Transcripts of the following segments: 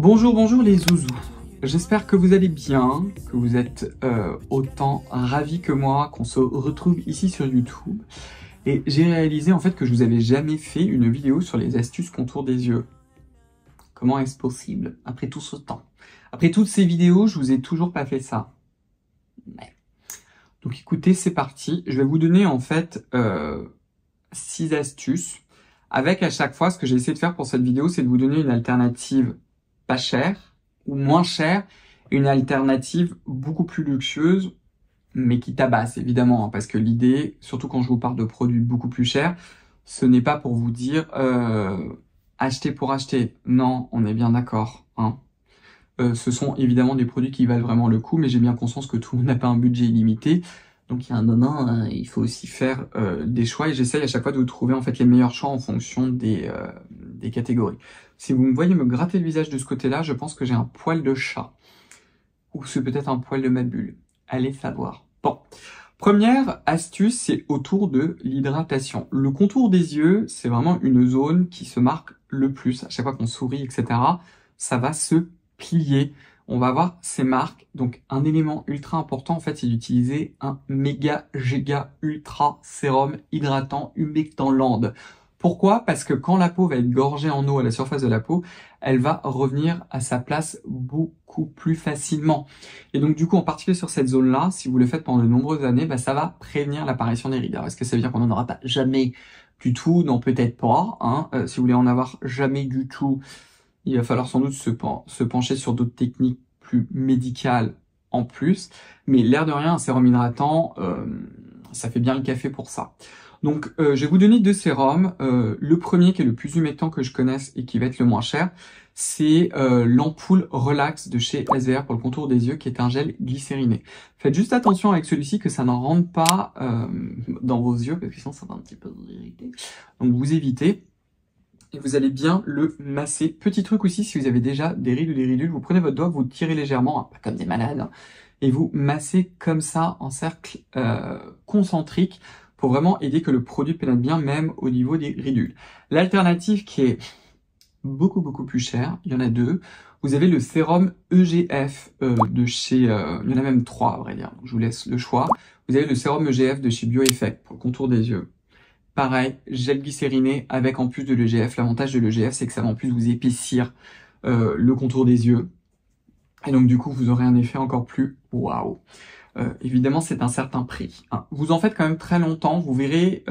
Bonjour, bonjour les zouzous. J'espère que vous allez bien, que vous êtes autant ravis que moi, qu'on se retrouve ici sur YouTube. Et j'ai réalisé en fait que je vous avais jamais fait une vidéo sur les astuces contour des yeux. Comment est-ce possible après tout ce temps? Après toutes ces vidéos, je vous ai toujours pas fait ça. Ouais. Donc écoutez, c'est parti. Je vais vous donner en fait 6 astuces. Avec à chaque fois, ce que j'ai essayé de faire pour cette vidéo, c'est de vous donner une alternative pas chère ou moins chère, une alternative beaucoup plus luxueuse, mais qui tabasse évidemment, hein, parce que l'idée, surtout quand je vous parle de produits beaucoup plus chers, ce n'est pas pour vous dire acheter pour acheter. Non, on est bien d'accord. Hein. Ce sont évidemment des produits qui valent vraiment le coup, mais j'ai bien conscience que tout le monde n'a pas un budget illimité. Donc il y a un moment, il faut aussi faire des choix et j'essaye à chaque fois de vous trouver en fait les meilleurs choix en fonction des catégories. Si vous me voyez me gratter le visage de ce côté-là, je pense que j'ai un poil de chat. Ou c'est peut-être un poil de ma bulle. Allez savoir. Bon. Première astuce, c'est autour de l'hydratation. Le contour des yeux, c'est vraiment une zone qui se marque le plus. À chaque fois qu'on sourit, etc., ça va se plier. On va avoir ces marques. Donc, un élément ultra important, en fait, c'est d'utiliser un méga, giga, ultra sérum hydratant humectant-land. Pourquoi? Parce que quand la peau va être gorgée en eau à la surface de la peau, elle va revenir à sa place beaucoup plus facilement. Et donc, du coup, en particulier sur cette zone-là, si vous le faites pendant de nombreuses années, bah, ça va prévenir l'apparition des rides. Alors, est-ce que ça veut dire qu'on n'en aura pas jamais du tout? Non, peut-être pas. Hein. Si vous voulez en avoir jamais du tout, il va falloir sans doute se pencher sur d'autres techniques plus médicales en plus. Mais l'air de rien, un sérum hydratant, ça fait bien le café pour ça. Donc, je vais vous donner 2 sérums. Le premier, qui est le plus humectant que je connaisse et qui va être le moins cher, c'est l'ampoule Relax de chez SVR pour le contour des yeux, qui est un gel glycériné. Faites juste attention avec celui-ci que ça n'en rentre pas dans vos yeux, parce que sinon ça va un petit peu vous irriter. Donc, vous évitez. Et vous allez bien le masser. Petit truc aussi, si vous avez déjà des rides ou des ridules, vous prenez votre doigt, vous tirez légèrement, hein, pas comme des malades, hein, et vous massez comme ça en cercle concentrique pour vraiment aider que le produit pénètre bien même au niveau des ridules. L'alternative qui est beaucoup plus chère, il y en a 2. Vous avez le sérum EGF de chez... il y en a même 3 à vrai dire, donc je vous laisse le choix. Vous avez le sérum EGF de chez Bioeffect pour le contour des yeux. Pareil, gel glycériné avec en plus de l'EGF. L'avantage de l'EGF, c'est que ça va en plus vous épaissir le contour des yeux. Et donc du coup, vous aurez un effet encore plus waouh. Évidemment, c'est un certain prix. Hein. Vous en faites quand même très longtemps. Vous verrez,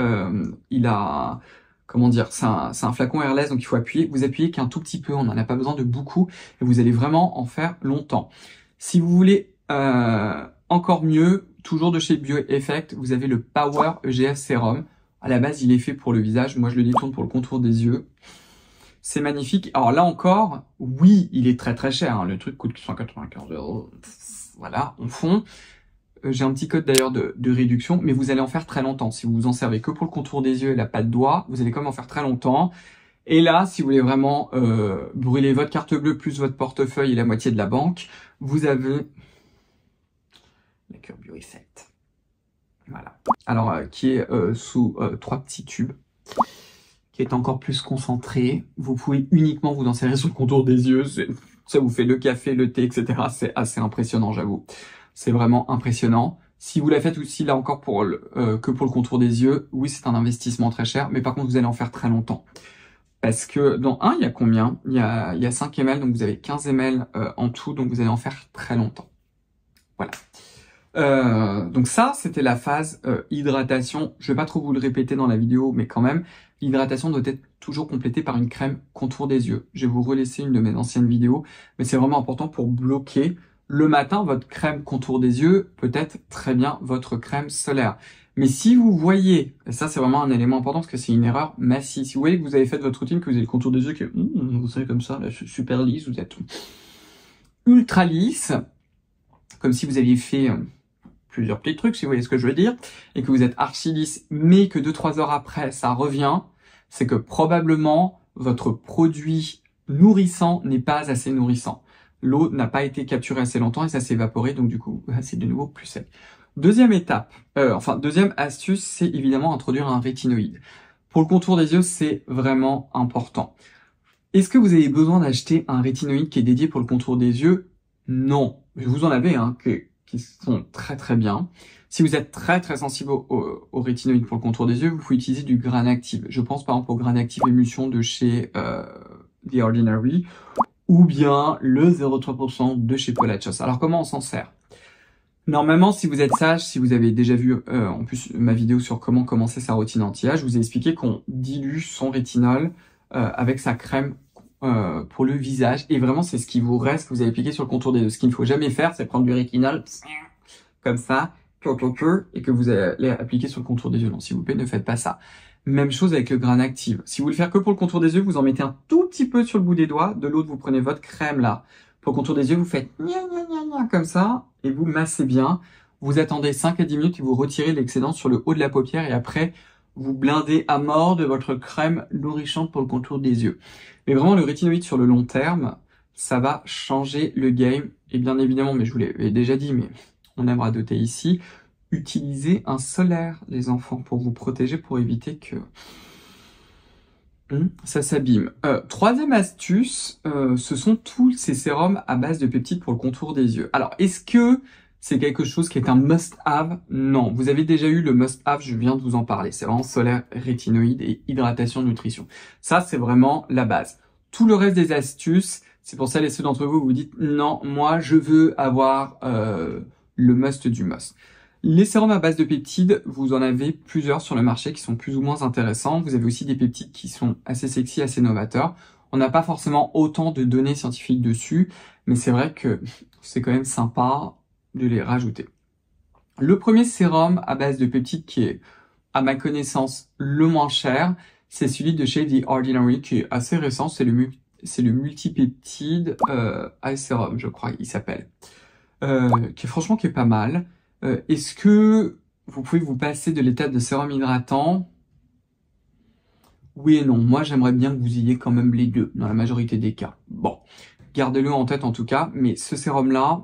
il a... Comment dire, c'est un flacon airless, donc il faut appuyer. Vous appuyez qu'un tout petit peu, on n'en a pas besoin de beaucoup. Et vous allez vraiment en faire longtemps. Si vous voulez encore mieux, toujours de chez Bioeffect, vous avez le Power EGF Serum. À la base, il est fait pour le visage. Moi, je le détourne pour le contour des yeux. C'est magnifique. Alors là encore, oui, il est très cher. Hein. Le truc coûte 195 €. Voilà, on fond. J'ai un petit code d'ailleurs de réduction, mais vous allez en faire très longtemps. Si vous vous en servez que pour le contour des yeux et la patte doigt, vous allez quand même en faire très longtemps. Et là, si vous voulez vraiment brûler votre carte bleue plus votre portefeuille et la moitié de la banque, vous avez la cure Bioeffect. Voilà. Alors, qui est sous 3 petits tubes, qui est encore plus concentré. Vous pouvez uniquement vous en servir sur le contour des yeux. Ça vous fait le café, le thé, etc. C'est assez impressionnant, j'avoue. C'est vraiment impressionnant. Si vous la faites aussi, là encore, que pour le contour des yeux, oui, c'est un investissement très cher. Mais par contre, vous allez en faire très longtemps. Parce que dans un, il y a combien? Il y a 5 ml, donc vous avez 15 ml en tout. Donc vous allez en faire très longtemps. Voilà. Donc ça, c'était la phase hydratation. Je vais pas trop vous le répéter dans la vidéo, mais quand même, l'hydratation doit être toujours complétée par une crème contour des yeux. Je vais vous relaisser une de mes anciennes vidéos, mais c'est vraiment important pour bloquer le matin votre crème contour des yeux, peut-être très bien votre crème solaire. Mais si vous voyez, et ça c'est vraiment un élément important parce que c'est une erreur massive, si vous voyez que vous avez fait votre routine, que vous avez le contour des yeux qui est vous savez comme ça, là, super lisse, vous êtes ultra lisse, comme si vous aviez fait plusieurs petits trucs, si vous voyez ce que je veux dire, et que vous êtes archi lisse, mais que 2-3 heures après, ça revient, c'est que probablement, votre produit nourrissant n'est pas assez nourrissant. L'eau n'a pas été capturée assez longtemps et ça s'est évaporé, donc du coup, c'est de nouveau plus sec. Deuxième étape, deuxième astuce, c'est évidemment introduire un rétinoïde. Pour le contour des yeux, c'est vraiment important. Est-ce que vous avez besoin d'acheter un rétinoïde qui est dédié pour le contour des yeux? Non. Vous en avez qui sont très très bien. Si vous êtes très très sensible au rétinoïde pour le contour des yeux, vous pouvez utiliser du Gran Active. Je pense par exemple au Gran Active Émulsion de chez The Ordinary, ou bien le 0,3% de chez Paul Hatchos. Alors comment on s'en sert? Normalement, si vous êtes sage, si vous avez déjà vu en plus ma vidéo sur comment commencer sa routine anti-âge, je vous ai expliqué qu'on dilue son rétinol avec sa crème pour le visage. Et vraiment, c'est ce qui vous reste, que vous avez appliqué sur le contour des yeux. Ce qu'il ne faut jamais faire, c'est prendre du rétinol comme ça, et que vous allez appliquer sur le contour des yeux. Non, s'il vous plaît, ne faites pas ça. Même chose avec le Gran Active. Si vous voulez faire que pour le contour des yeux, vous en mettez un tout petit peu sur le bout des doigts. De l'autre, vous prenez votre crème là. Pour le contour des yeux, vous faites comme ça et vous massez bien. Vous attendez 5 à 10 minutes et vous retirez l'excédent sur le haut de la paupière et après, vous blindez à mort de votre crème nourrissante pour le contour des yeux. Mais vraiment, le rétinoïde sur le long terme, ça va changer le game. Et bien évidemment, mais je vous l'ai déjà dit, mais on aimera doter ici, utilisez un solaire, les enfants, pour vous protéger, pour éviter que ça s'abîme. Troisième astuce, ce sont tous ces sérums à base de peptides pour le contour des yeux. Alors, est-ce que c'est quelque chose qui est un must-have? Non, vous avez déjà eu le must-have, je viens de vous en parler. C'est vraiment solaire, rétinoïde et hydratation, nutrition. Ça, c'est vraiment la base. Tout le reste des astuces, c'est pour ça les ceux d'entre vous, vous dites non, moi je veux avoir le must du must. Les sérums à base de peptides, vous en avez plusieurs sur le marché qui sont plus ou moins intéressants. Vous avez aussi des peptides qui sont assez sexy, assez novateurs. On n'a pas forcément autant de données scientifiques dessus, mais c'est vrai que c'est quand même sympa de les rajouter. Le premier sérum à base de peptides qui est, à ma connaissance, le moins cher, c'est celui de chez The Ordinary qui est assez récent. C'est le multipeptide eye serum, je crois, il s'appelle. Qui est pas mal. Est-ce que vous pouvez vous passer de l'étape de sérum hydratant? Oui et non. Moi, j'aimerais bien que vous ayez quand même les deux, dans la majorité des cas. Bon, gardez-le en tête en tout cas, mais ce sérum-là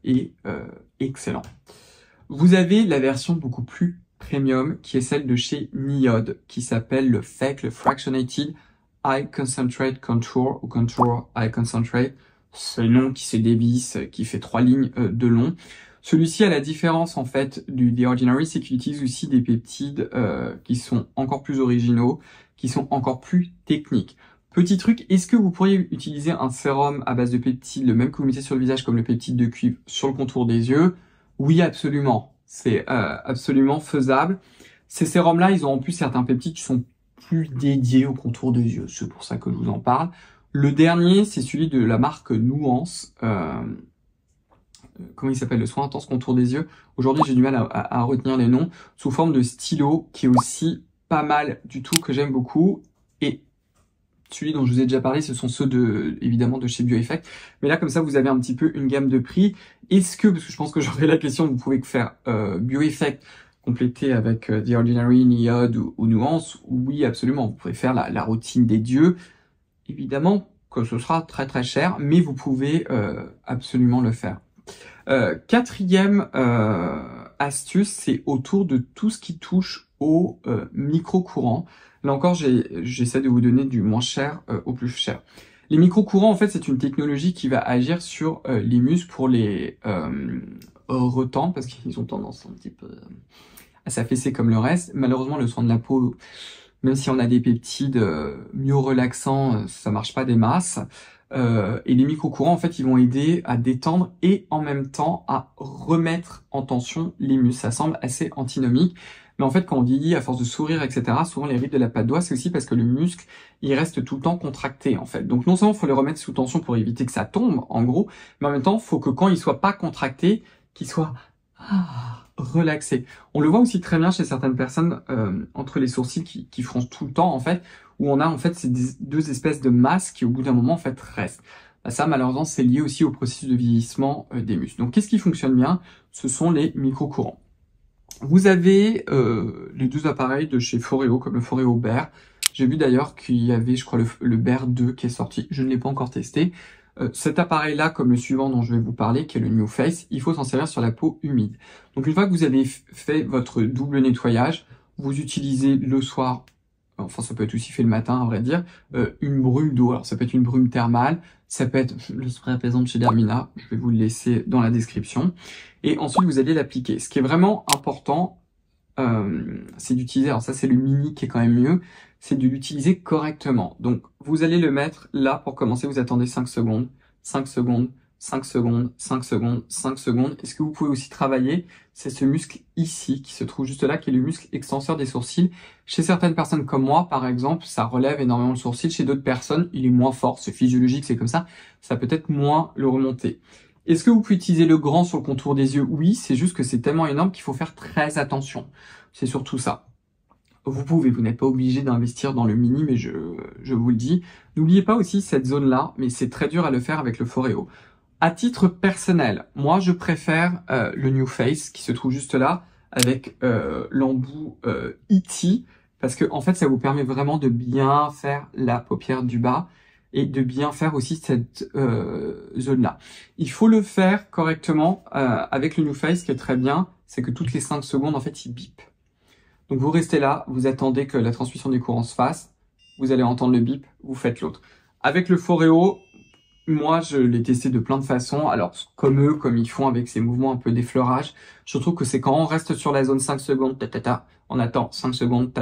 est excellent. Vous avez la version beaucoup plus premium, qui est celle de chez NIOD, qui s'appelle le FEC, le Fractionated Eye Concentrate Contour, ou Contour Eye Concentrate. C'est le nom qui se dévisse, qui fait 3 lignes de long. Celui-ci, à la différence en fait du The Ordinary, c'est qu'il utilise aussi des peptides qui sont encore plus originaux, qui sont encore plus techniques. Petit truc, est-ce que vous pourriez utiliser un sérum à base de peptides, le même que vous mettez sur le visage comme le peptide de cuivre, sur le contour des yeux? Oui, absolument. C'est absolument faisable. Ces sérums-là, ils ont en plus certains peptides qui sont plus dédiés au contour des yeux. C'est pour ça que je vous en parle. Le dernier, c'est celui de la marque Nuance. Comment il s'appelle, le soin intense contour des yeux. Aujourd'hui, j'ai du mal à retenir les noms, sous forme de stylo, qui est aussi pas mal du tout, que j'aime beaucoup. Et celui dont je vous ai déjà parlé, ce sont ceux évidemment de chez Bioeffect. Mais là, comme ça, vous avez un petit peu une gamme de prix. Est-ce que, parce que je pense que j'aurai la question, vous pouvez faire Bioeffect complété avec The Ordinary, NIOD ou Nuance? Oui, absolument. Vous pouvez faire la routine des dieux. Évidemment que ce sera très très cher, mais vous pouvez absolument le faire. Quatrième astuce, c'est autour de tout ce qui touche au micro-courant. Là encore, j'essaie de vous donner du moins cher au plus cher. Les micro-courants, en fait, c'est une technologie qui va agir sur les muscles pour les retendre, parce qu'ils ont tendance un petit peu à s'affaisser comme le reste. Malheureusement, le soin de la peau, même si on a des peptides myo-relaxants, ça marche pas des masses. Et les micro-courants, en fait, ils vont aider à détendre et en même temps à remettre en tension les muscles. Ça semble assez antinomique. Mais en fait, quand on vieillit, à force de sourire, etc., souvent les rides de la patte d'oie, c'est aussi parce que le muscle, il reste tout le temps contracté, en fait. Donc non seulement il faut le remettre sous tension pour éviter que ça tombe, en gros, mais en même temps, il faut que quand il soit pas contracté, qu'il soit relaxé. On le voit aussi très bien chez certaines personnes entre les sourcils qui froncent tout le temps, en fait, où on a en fait ces deux espèces de masses qui au bout d'un moment en fait restent. Ça malheureusement c'est lié aussi au processus de vieillissement des muscles. Donc qu'est-ce qui fonctionne bien? Ce sont les micro-courants. Vous avez les deux appareils de chez Foreo, comme le Foreo Bear. J'ai vu d'ailleurs qu'il y avait, je crois, le Bear 2 qui est sorti. Je ne l'ai pas encore testé. Cet appareil-là, comme le suivant dont je vais vous parler, qui est le New Face, il faut s'en servir sur la peau humide. Donc une fois que vous avez fait votre double nettoyage, vous utilisez le soir enfin ça peut être aussi fait le matin à vrai dire, une brume d'eau. Alors ça peut être une brume thermale, ça peut être le spray apaisant de chez Dermina, je vais vous le laisser dans la description. Et ensuite vous allez l'appliquer. Ce qui est vraiment important, c'est d'utiliser, alors ça c'est le mini qui est quand même mieux, c'est de l'utiliser correctement. Donc vous allez le mettre là pour commencer, vous attendez 5 secondes, 5 secondes, 5 secondes, 5 secondes, 5 secondes. Et ce que vous pouvez aussi travailler, c'est ce muscle ici, qui se trouve juste là, qui est le muscle extenseur des sourcils. Chez certaines personnes comme moi, par exemple, ça relève énormément le sourcil. Chez d'autres personnes, il est moins fort. C'est physiologique, c'est comme ça. Ça peut être moins le remonter. Est-ce que vous pouvez utiliser le grand sur le contour des yeux? Oui, c'est juste que c'est tellement énorme qu'il faut faire très attention. C'est surtout ça. Vous pouvez, vous n'êtes pas obligé d'investir dans le mini, mais je vous le dis. N'oubliez pas aussi cette zone-là, mais c'est très dur à le faire avec le Foreo. À titre personnel, moi je préfère le New Face qui se trouve juste là avec l'embout E.T. parce que en fait ça vous permet vraiment de bien faire la paupière du bas et de bien faire aussi cette zone-là. Il faut le faire correctement avec le New Face. Ce qui est très bien, c'est que toutes les 5 secondes en fait il bip. Donc vous restez là, vous attendez que la transmission des courants se fasse, vous allez entendre le bip, vous faites l'autre. Avec le Foreo, moi je l'ai testé de plein de façons, alors comme eux, comme ils font avec ces mouvements un peu d'effleurage, je trouve que c'est quand on reste sur la zone 5 secondes, on attend 5 secondes,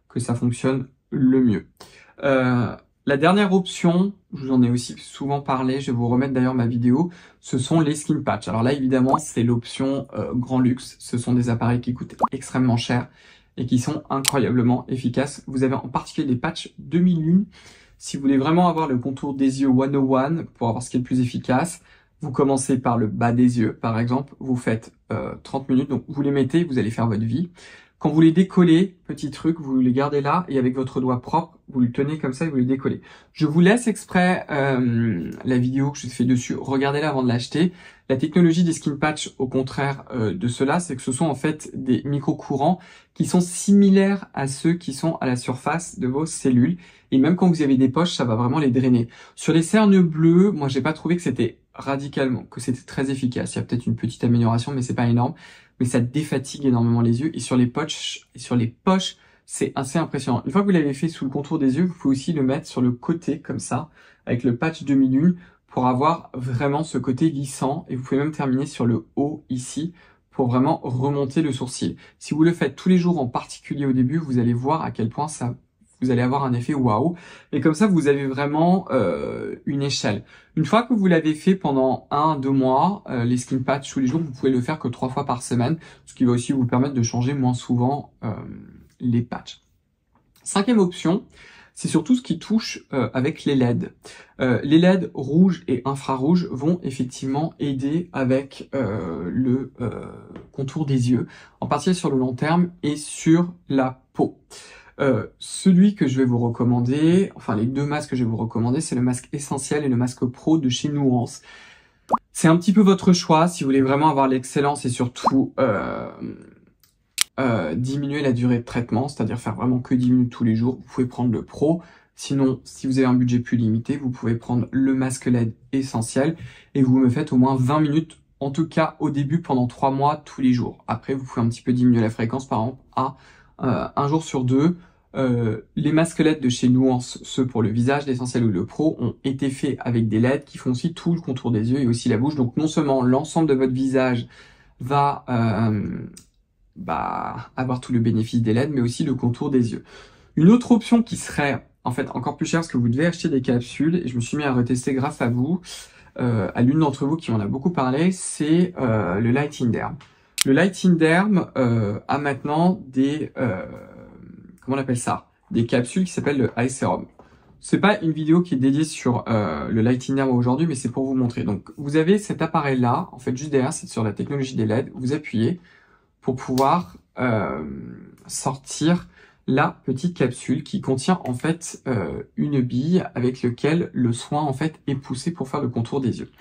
que ça fonctionne le mieux. La dernière option, je vous en ai aussi souvent parlé, je vais vous remettre d'ailleurs ma vidéo, ce sont les skin patch. Alors là évidemment c'est l'option grand luxe, ce sont des appareils qui coûtent extrêmement cher et qui sont incroyablement efficaces. Vous avez en particulier des patchs 2001. Si vous voulez vraiment avoir le contour des yeux 101 pour avoir ce qui est le plus efficace, vous commencez par le bas des yeux par exemple, vous faites 30 minutes, donc vous les mettez, vous allez faire votre vie. Quand vous les décollez, petit truc, vous les gardez là et avec votre doigt propre, vous le tenez comme ça et vous les décollez. Je vous laisse exprès la vidéo que je fais dessus, regardez-la avant de l'acheter. La technologie des skin patch, au contraire de cela, c'est que ce sont en fait des micro-courants qui sont similaires à ceux qui sont à la surface de vos cellules. Et même quand vous avez des poches, ça va vraiment les drainer. Sur les cernes bleues, moi j'ai pas trouvé que c'était radicalement, que c'était très efficace. Il y a peut-être une petite amélioration, mais c'est pas énorme. Mais ça défatigue énormément les yeux. Et sur les poches, c'est assez impressionnant. Une fois que vous l'avez fait sous le contour des yeux, vous pouvez aussi le mettre sur le côté, comme ça, avec le patch demi-lune, pour avoir vraiment ce côté lissant. Et vous pouvez même terminer sur le haut, ici, pour vraiment remonter le sourcil. Si vous le faites tous les jours, en particulier au début, vous allez voir à quel point vous allez avoir un effet waouh. Et comme ça, vous avez vraiment une échelle. Une fois que vous l'avez fait pendant 1-2 mois, les skin patch tous les jours, vous pouvez le faire que 3 fois par semaine, ce qui va aussi vous permettre de changer moins souvent les patchs. Cinquième option, c'est surtout ce qui touche avec les LED. Les LED rouges et infrarouges vont effectivement aider avec le contour des yeux, en particulier sur le long terme et sur la peau. Celui que je vais vous recommander, enfin les deux masques que je vais vous recommander, c'est le masque essentiel et le masque pro de chez Nuance. C'est un petit peu votre choix si vous voulez vraiment avoir l'excellence et surtout diminuer la durée de traitement, c'est-à-dire faire vraiment que 10 minutes tous les jours. Vous pouvez prendre le pro. Sinon, si vous avez un budget plus limité, vous pouvez prendre le masque LED essentiel et vous me faites au moins 20 minutes, en tout cas au début pendant 3 mois tous les jours. Après, vous pouvez un petit peu diminuer la fréquence par exemple à 1 jour sur 2. Les masques LED de chez Nuance, ceux pour le visage, l'essentiel ou le pro, ont été faits avec des LED qui font aussi tout le contour des yeux et aussi la bouche. Donc non seulement l'ensemble de votre visage va avoir tout le bénéfice des LED, mais aussi le contour des yeux. Une autre option qui serait en fait encore plus chère, parce que vous devez acheter des capsules, et je me suis mis à retester grâce à vous, à l'une d'entre vous qui m'en a beaucoup parlé, c'est le Lighting Derm. Le Lighting Derm a maintenant des comment on appelle ça, des capsules qui s'appellent le Eye Serum. C'est pas une vidéo qui est dédiée sur le Lighting Derm aujourd'hui, mais c'est pour vous montrer. Donc vous avez cet appareil là, en fait juste derrière, c'est sur la technologie des LED, vous appuyez pour pouvoir sortir la petite capsule qui contient en fait une bille avec laquelle le soin en fait est poussé pour faire le contour des yeux.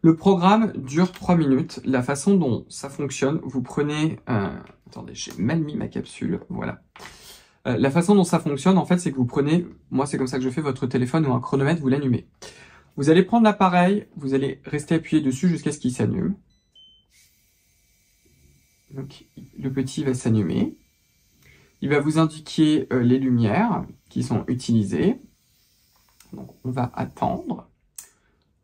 Le programme dure 3 minutes. La façon dont ça fonctionne, vous prenez... attendez, j'ai mal mis ma capsule, voilà. La façon dont ça fonctionne, en fait, c'est que vous prenez, moi c'est comme ça que je fais, votre téléphone ou un chronomètre, vous l'allumez. Vous allez prendre l'appareil, vous allez rester appuyé dessus jusqu'à ce qu'il s'allume. Donc le petit va s'allumer. Il va vous indiquer les lumières qui sont utilisées. Donc on va attendre.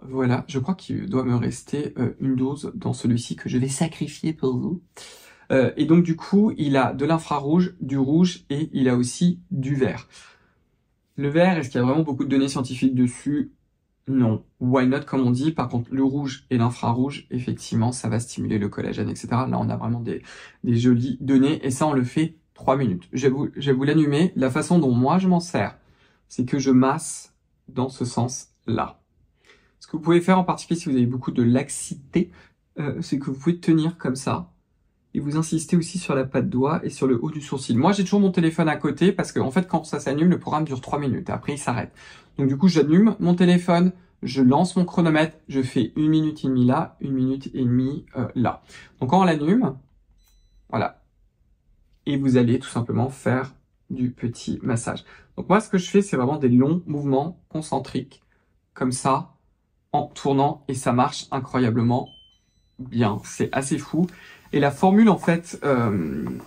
Voilà, je crois qu'il doit me rester une dose dans celui-ci que je vais sacrifier pour vous. Et donc du coup, il a de l'infrarouge, du rouge et il a aussi du vert. Le vert, est-ce qu'il y a vraiment beaucoup de données scientifiques dessus? Non. Why not, comme on dit. Par contre, le rouge et l'infrarouge, effectivement, ça va stimuler le collagène, etc. Là, on a vraiment des jolies données et ça, on le fait 3 minutes. Je vais vous l'allumer. La façon dont moi, je m'en sers, c'est que je masse dans ce sens-là. Ce que vous pouvez faire en particulier si vous avez beaucoup de laxité, c'est que vous pouvez tenir comme ça et vous insistez aussi sur la patte doigt et sur le haut du sourcil. Moi, j'ai toujours mon téléphone à côté parce que en fait, quand ça s'allume, le programme dure 3 minutes. Après, il s'arrête. Donc du coup, j'allume mon téléphone, je lance mon chronomètre, je fais 1 minute et demie là, 1 minute et demie là. Donc quand on l'allume, voilà. Et vous allez tout simplement faire du petit massage. Donc moi, ce que je fais, c'est vraiment des longs mouvements concentriques, comme ça, en tournant, et ça marche incroyablement bien. C'est assez fou. Et la formule, en fait,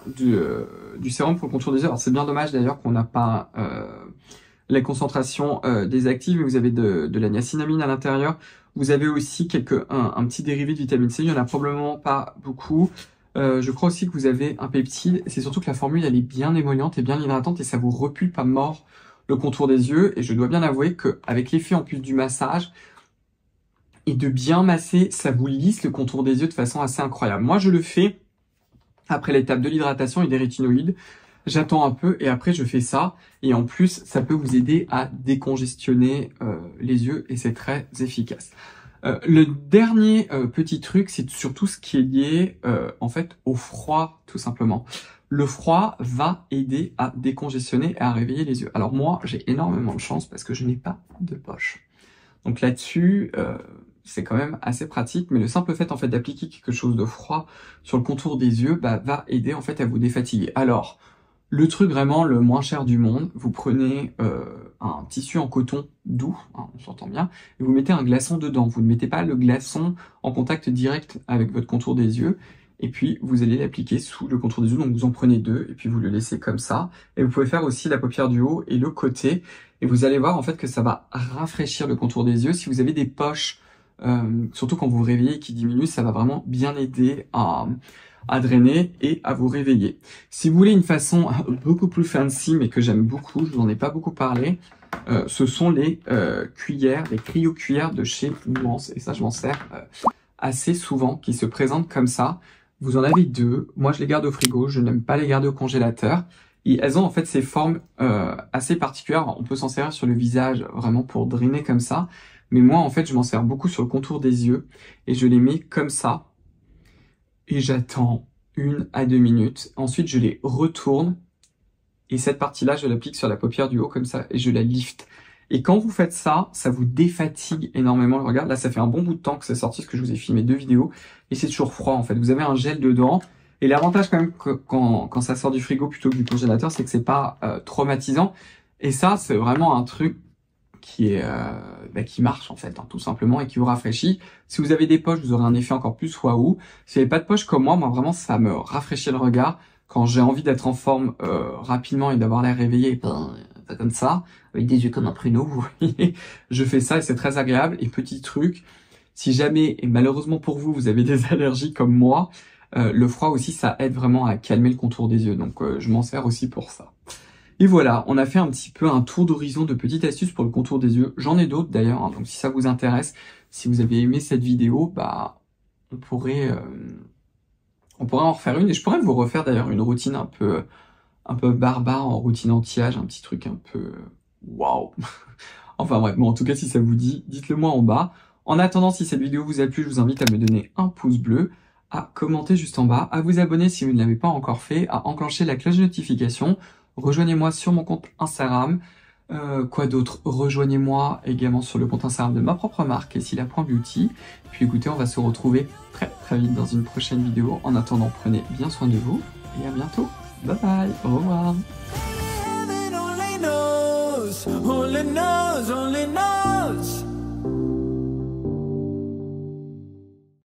du sérum pour le contour des yeux, alors c'est bien dommage d'ailleurs qu'on n'a pas la concentration des actifs, mais vous avez de la niacinamide à l'intérieur. Vous avez aussi un petit dérivé de vitamine C, il n'y en a probablement pas beaucoup. Je crois aussi que vous avez un peptide. C'est surtout que la formule, elle est bien émolliente et bien hydratante et ça vous repulpe à mort le contour des yeux. Et je dois bien avouer qu'avec l'effet en plus du massage, et de bien masser, ça vous lisse le contour des yeux de façon assez incroyable. Moi, je le fais après l'étape de l'hydratation et des rétinoïdes. J'attends un peu et après, je fais ça. Et en plus, ça peut vous aider à décongestionner les yeux et c'est très efficace. Le dernier petit truc, c'est surtout ce qui est lié en fait au froid, tout simplement. Le froid va aider à décongestionner et à réveiller les yeux. Alors moi, j'ai énormément de chance parce que je n'ai pas de poche. Donc là-dessus, c'est quand même assez pratique, mais le simple fait en fait d'appliquer quelque chose de froid sur le contour des yeux va aider en fait à vous défatiguer. Alors, le truc vraiment le moins cher du monde, vous prenez un tissu en coton doux, hein, on s'entend bien, et vous mettez un glaçon dedans. Vous ne mettez pas le glaçon en contact direct avec votre contour des yeux, et puis vous allez l'appliquer sous le contour des yeux, donc vous en prenez 2, et puis vous le laissez comme ça. Et vous pouvez faire aussi la paupière du haut et le côté, et vous allez voir en fait que ça va rafraîchir le contour des yeux. Si vous avez des poches, surtout quand vous vous réveillez qui diminuent, ça va vraiment bien aider à drainer et à vous réveiller. Si vous voulez une façon beaucoup plus fancy, mais que j'aime beaucoup, je vous en ai pas beaucoup parlé, ce sont les cuillères, les cryo-cuillères de chez Nuance, et ça je m'en sers assez souvent, qui se présentent comme ça. Vous en avez 2, moi je les garde au frigo, je n'aime pas les garder au congélateur. Et elles ont en fait ces formes assez particulières, on peut s'en servir sur le visage vraiment pour drainer comme ça, mais moi en fait je m'en sers beaucoup sur le contour des yeux, et je les mets comme ça, et j'attends 1 à 2 minutes, ensuite je les retourne, et cette partie-là je l'applique sur la paupière du haut comme ça, et je la lift. Et quand vous faites ça, ça vous défatigue énormément le regard. Là ça fait un bon bout de temps que c'est sorti, parce que je vous ai filmé 2 vidéos, et c'est toujours froid en fait, vous avez un gel dedans. Et l'avantage quand même quand ça sort du frigo plutôt que du congélateur, c'est que c'est pas traumatisant. Et ça, c'est vraiment un truc qui marche en fait, hein, tout simplement, et qui vous rafraîchit. Si vous avez des poches, vous aurez un effet encore plus waouh. Si vous n'avez pas de poche comme moi vraiment, ça me rafraîchit le regard. Quand j'ai envie d'être en forme rapidement et d'avoir l'air réveillé, comme ça, avec des yeux comme un pruneau, vous voyez, je fais ça et c'est très agréable. Et petit truc, si jamais, et malheureusement pour vous, vous avez des allergies comme moi, le froid aussi, ça aide vraiment à calmer le contour des yeux, donc je m'en sers aussi pour ça. Et voilà, on a fait un petit peu un tour d'horizon de petites astuces pour le contour des yeux. J'en ai d'autres d'ailleurs, hein, donc si ça vous intéresse, si vous avez aimé cette vidéo, on pourrait en refaire une, et je pourrais vous refaire d'ailleurs une routine un peu barbare, en routine anti-âge, un petit truc un peu waouh. Enfin bref, bon, en tout cas si ça vous dit, dites-le moi en bas. En attendant, si cette vidéo vous a plu, je vous invite à me donner un pouce bleu, à commenter juste en bas, à vous abonner si vous ne l'avez pas encore fait, à enclencher la cloche de notification. Rejoignez-moi sur mon compte Instagram. Quoi d'autre? Rejoignez-moi également sur le compte Instagram de ma propre marque, Esila.beauty. Puis écoutez, on va se retrouver très très vite dans une prochaine vidéo. En attendant, prenez bien soin de vous et à bientôt. Bye bye, au revoir.